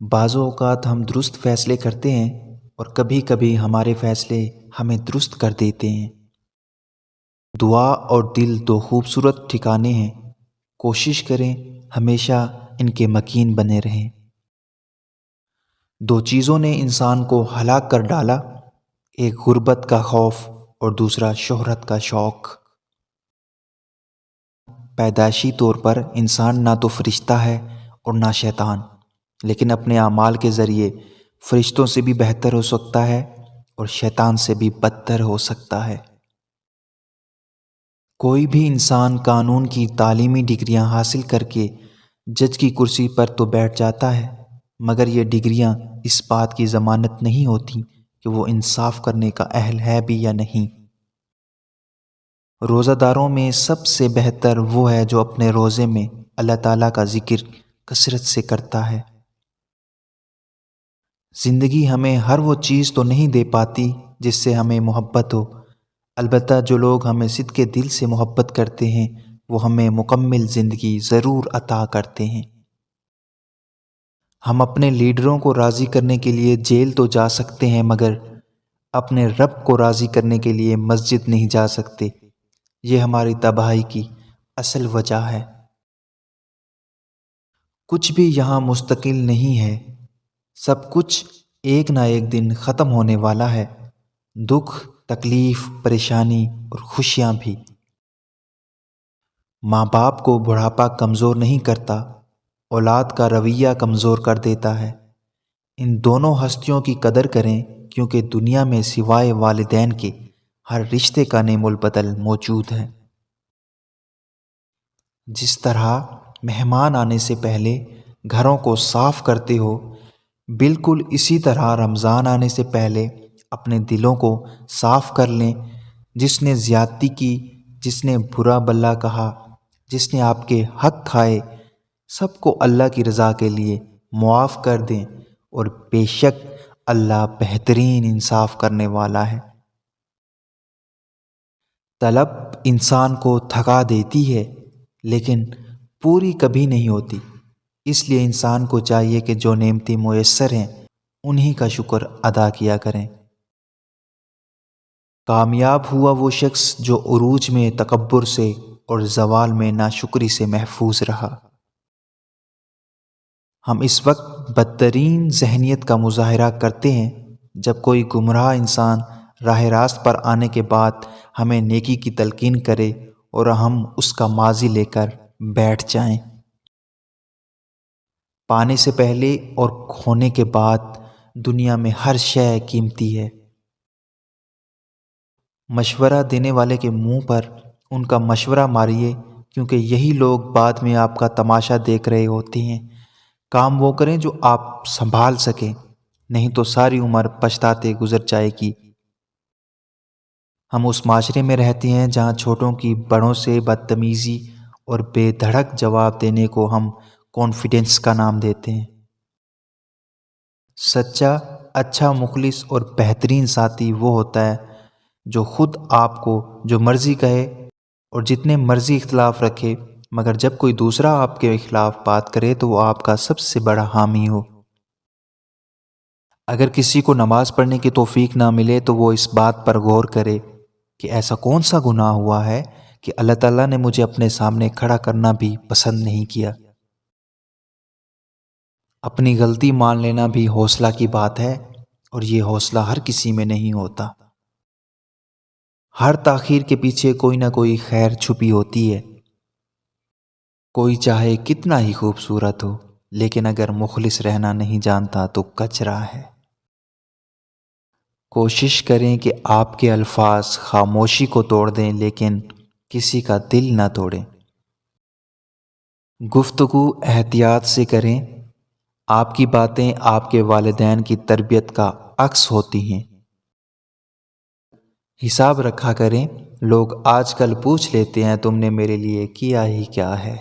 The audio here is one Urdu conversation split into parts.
بعض اوقات ہم درست فیصلے کرتے ہیں اور کبھی کبھی ہمارے فیصلے ہمیں درست کر دیتے ہیں۔ دعا اور دل دو خوبصورت ٹھکانے ہیں، کوشش کریں ہمیشہ ان کے مکین بنے رہیں۔ دو چیزوں نے انسان کو ہلاک کر ڈالا، ایک غربت کا خوف اور دوسرا شہرت کا شوق۔ پیدائشی طور پر انسان نہ تو فرشتہ ہے اور نہ شیطان، لیکن اپنے اعمال کے ذریعے فرشتوں سے بھی بہتر ہو سکتا ہے اور شیطان سے بھی بدتر ہو سکتا ہے۔ کوئی بھی انسان قانون کی تعلیمی ڈگریاں حاصل کر کے جج کی کرسی پر تو بیٹھ جاتا ہے، مگر یہ ڈگریاں اس بات کی ضمانت نہیں ہوتی کہ وہ انصاف کرنے کا اہل ہے بھی یا نہیں۔ روزہ داروں میں سب سے بہتر وہ ہے جو اپنے روزے میں اللہ تعالیٰ کا ذکر کثرت سے کرتا ہے۔ زندگی ہمیں ہر وہ چیز تو نہیں دے پاتی جس سے ہمیں محبت ہو، البتہ جو لوگ ہمیں صدقے دل سے محبت کرتے ہیں وہ ہمیں مکمل زندگی ضرور عطا کرتے ہیں۔ ہم اپنے لیڈروں کو راضی کرنے کے لیے جیل تو جا سکتے ہیں، مگر اپنے رب کو راضی کرنے کے لیے مسجد نہیں جا سکتے۔ یہ ہماری تباہی کی اصل وجہ ہے۔ کچھ بھی یہاں مستقل نہیں ہے، سب کچھ ایک نہ ایک دن ختم ہونے والا ہے، دکھ، تکلیف، پریشانی اور خوشیاں بھی۔ ماں باپ کو بڑھاپا کمزور نہیں کرتا، اولاد کا رویہ کمزور کر دیتا ہے۔ ان دونوں ہستیوں کی قدر کریں، کیونکہ دنیا میں سوائے والدین کے ہر رشتے کا نعم البدل موجود ہے۔ جس طرح مہمان آنے سے پہلے گھروں کو صاف کرتے ہو، بالکل اسی طرح رمضان آنے سے پہلے اپنے دلوں کو صاف کر لیں۔ جس نے زیادتی کی، جس نے برا بھلا کہا، جس نے آپ کے حق کھائے، سب کو اللہ کی رضا کے لیے معاف کر دیں، اور بے شک اللہ بہترین انصاف کرنے والا ہے۔ طلب انسان کو تھکا دیتی ہے لیکن پوری کبھی نہیں ہوتی، اس لیے انسان کو چاہیے کہ جو نعمتیں میسر ہیں انہی کا شکر ادا کیا کریں۔ کامیاب ہوا وہ شخص جو عروج میں تکبر سے اور زوال میں ناشکری سے محفوظ رہا۔ ہم اس وقت بدترین ذہنیت کا مظاہرہ کرتے ہیں جب کوئی گمراہ انسان راہ راست پر آنے کے بعد ہمیں نیکی کی تلقین کرے اور ہم اس کا ماضی لے کر بیٹھ جائیں۔ پانے سے پہلے اور کھونے کے بعد دنیا میں ہر شے قیمتی ہے۔ مشورہ دینے والے کے منہ پر ان کا مشورہ ماریے، کیونکہ یہی لوگ بعد میں آپ کا تماشا دیکھ رہے ہوتے ہیں۔ کام وہ کریں جو آپ سنبھال سکیں، نہیں تو ساری عمر پچھتاتے گزر جائے گی۔ ہم اس معاشرے میں رہتے ہیں جہاں چھوٹوں کی بڑوں سے بدتمیزی اور بے دھڑک جواب دینے کو ہم کانفیڈنس کا نام دیتے ہیں۔ سچا، اچھا، مخلص اور بہترین ساتھی وہ ہوتا ہے جو خود آپ کو جو مرضی کہے اور جتنے مرضی اختلاف رکھے، مگر جب کوئی دوسرا آپ کے خلاف بات کرے تو وہ آپ کا سب سے بڑا حامی ہو۔ اگر کسی کو نماز پڑھنے کی توفیق نہ ملے تو وہ اس بات پر غور کرے کہ ایسا کون سا گناہ ہوا ہے کہ اللہ تعالیٰ نے مجھے اپنے سامنے کھڑا کرنا بھی پسند نہیں کیا۔ اپنی غلطی مان لینا بھی حوصلہ کی بات ہے، اور یہ حوصلہ ہر کسی میں نہیں ہوتا۔ ہر تاخیر کے پیچھے کوئی نہ کوئی خیر چھپی ہوتی ہے۔ کوئی چاہے کتنا ہی خوبصورت ہو، لیکن اگر مخلص رہنا نہیں جانتا تو کچرا ہے۔ کوشش کریں کہ آپ کے الفاظ خاموشی کو توڑ دیں، لیکن کسی کا دل نہ توڑیں۔ گفتگو احتیاط سے کریں، آپ کی باتیں آپ کے والدین کی تربیت کا عکس ہوتی ہیں۔ حساب رکھا کریں، لوگ آج کل پوچھ لیتے ہیں تم نے میرے لیے کیا ہی کیا ہے۔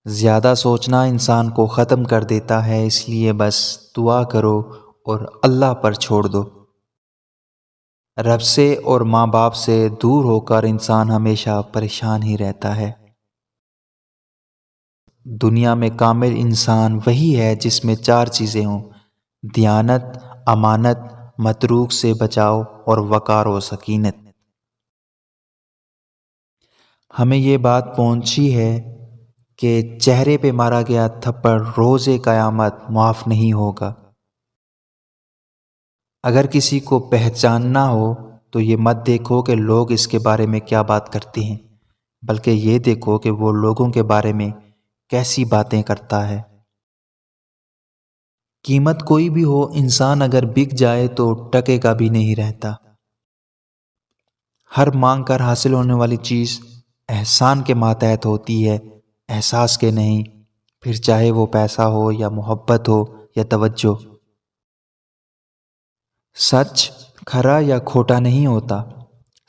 زیادہ سوچنا انسان کو ختم کر دیتا ہے، اس لیے بس دعا کرو اور اللہ پر چھوڑ دو۔ رب سے اور ماں باپ سے دور ہو کر انسان ہمیشہ پریشان ہی رہتا ہے۔ دنیا میں کامل انسان وہی ہے جس میں 4 چیزیں ہوں: دیانت، امانت، متروک سے بچاؤ اور وقار و سکینت۔ ہمیں یہ بات پہنچی ہے کہ چہرے پہ مارا گیا تھپڑ روز قیامت معاف نہیں ہوگا۔ اگر کسی کو پہچاننا ہو تو یہ مت دیکھو کہ لوگ اس کے بارے میں کیا بات کرتے ہیں، بلکہ یہ دیکھو کہ وہ لوگوں کے بارے میں کیسی باتیں کرتا ہے۔ قیمت کوئی بھی ہو، انسان اگر بک جائے تو ٹکے کا بھی نہیں رہتا۔ ہر مانگ کر حاصل ہونے والی چیز احسان کے ماتحت ہوتی ہے، احساس کے نہیں، پھر چاہے وہ پیسہ ہو یا محبت ہو یا توجہ۔ سچ کھرا یا کھوٹا نہیں ہوتا،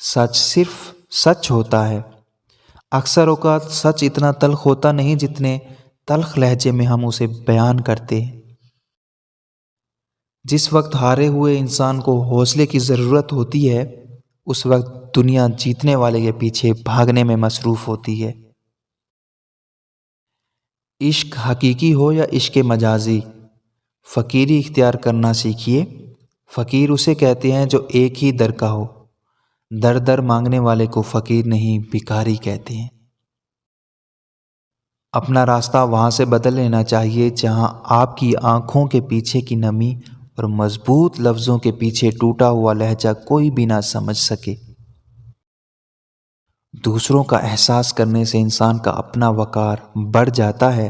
سچ صرف سچ ہوتا ہے۔ اکثر اوقات سچ اتنا تلخ ہوتا نہیں جتنے تلخ لہجے میں ہم اسے بیان کرتے ہیں۔ جس وقت ہارے ہوئے انسان کو حوصلے کی ضرورت ہوتی ہے، اس وقت دنیا جیتنے والے کے پیچھے بھاگنے میں مصروف ہوتی ہے۔ عشق حقیقی ہو یا عشق مجازی، فقیری اختیار کرنا سیکھیے۔ فقیر اسے کہتے ہیں جو ایک ہی در کا ہو، در در مانگنے والے کو فقیر نہیں بھکاری کہتے ہیں۔ اپنا راستہ وہاں سے بدل لینا چاہیے جہاں آپ کی آنکھوں کے پیچھے کی نمی اور مضبوط لفظوں کے پیچھے ٹوٹا ہوا لہجہ کوئی بھی نہ سمجھ سکے۔ دوسروں کا احساس کرنے سے انسان کا اپنا وقار بڑھ جاتا ہے۔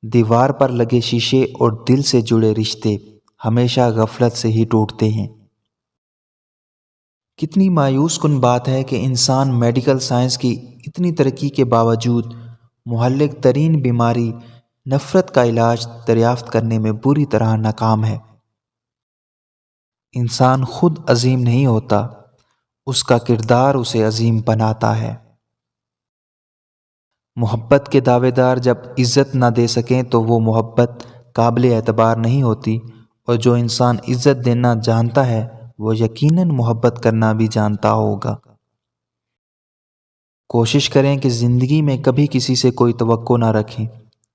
دیوار پر لگے شیشے اور دل سے جڑے رشتے ہمیشہ غفلت سے ہی ٹوٹتے ہیں۔ کتنی مایوس کن بات ہے کہ انسان میڈیکل سائنس کی اتنی ترقی کے باوجود مہلک ترین بیماری نفرت کا علاج دریافت کرنے میں بری طرح ناکام ہے۔ انسان خود عظیم نہیں ہوتا، اس کا کردار اسے عظیم بناتا ہے۔ محبت کے دعوے دار جب عزت نہ دے سکیں تو وہ محبت قابل اعتبار نہیں ہوتی، اور جو انسان عزت دینا جانتا ہے وہ یقیناً محبت کرنا بھی جانتا ہوگا۔ کوشش کریں کہ زندگی میں کبھی کسی سے کوئی توقع نہ رکھیں،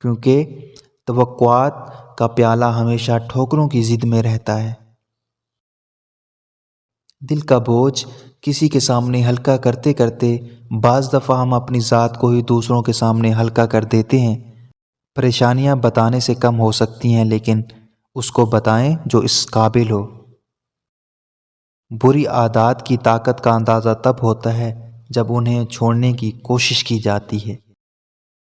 کیونکہ توقعات کا پیالہ ہمیشہ ٹھوکروں کی زد میں رہتا ہے۔ دل کا بوجھ کسی کے سامنے ہلکا کرتے کرتے بعض دفعہ ہم اپنی ذات کو ہی دوسروں کے سامنے ہلکا کر دیتے ہیں۔ پریشانیاں بتانے سے کم ہو سکتی ہیں، لیکن اس کو بتائیں جو اس قابل ہو۔ بری عادات کی طاقت کا اندازہ تب ہوتا ہے جب انہیں چھوڑنے کی کوشش کی جاتی ہے۔